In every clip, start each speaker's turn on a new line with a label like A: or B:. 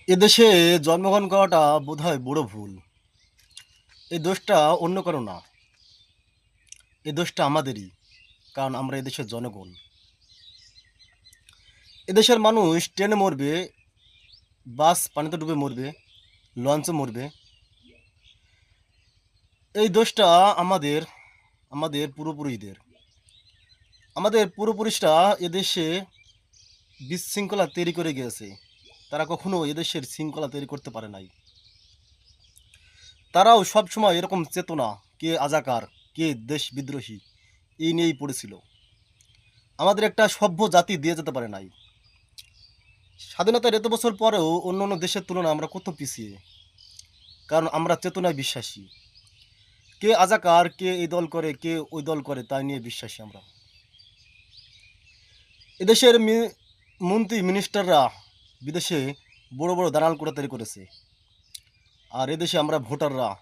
A: এদেশে জন্মগ্রহণ করাটা বোধহয় বড় ভুল। এই দোষটা অন্য কারো না। এই দোষটা আমাদেরই। কারণ আমরা এদেশের জনগণ। এদেশের মানুষ ট্রেনে মরবে, বাস পানিতে ডুবে মরবে, লঞ্চে মরবে। এই দোষটা আমাদের, আমাদের পূর্বপুরুষদের। আমাদের পূর্বপুরুষরা এদেশে বিশৃঙ্খলা তৈরি করে গিয়েছে। তারা কখনো এদেশের শৃঙ্খলা তৈরি করতে পারে নাই। তারাও সবসময় এরকম চেতনা, কে আজাকার, কে দেশ বিদ্রোহী, এই নিয়েই পড়েছিল। আমাদের একটা সভ্য জাতি দিয়ে যেতে পারে নাই। স্বাধীনতার এত বছর পরেও অন্য অন্য দেশের তুলনায় আমরা কত পিছিয়ে। কারণ আমরা চেতনায় বিশ্বাসী। কে আজাকার, কে এই দল করে, কে ওই দল করে, তাই নিয়ে বিশ্বাসী আমরা। এদেশের মন্ত্রী মিনিস্টাররা বিদেশে বড় বড় দালাল কোঠা তৈরি করেছে। আর এদেশে আমরা ভোটাররা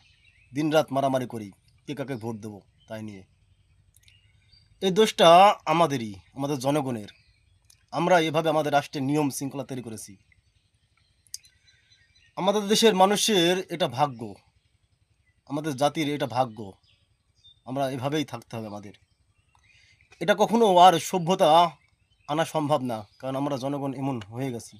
A: দিনরাত মারামারি করি, কে কাকে ভোট দেবো তাই নিয়ে। এই দোষটা আমাদেরই, আমাদের জনগণের। আমরা এভাবে আমাদের রাষ্ট্রের নিয়ম শৃঙ্খলা তৈরি করেছি। আমাদের দেশের মানুষের এটা ভাগ্য, আমাদের জাতির এটা ভাগ্য। আমরা এভাবেই থাকতে হবে আমাদের। এটা কখনো আর সভ্যতা আনা সম্ভব না, কারণ আমরা জনগণ এমন হয়ে গেছি।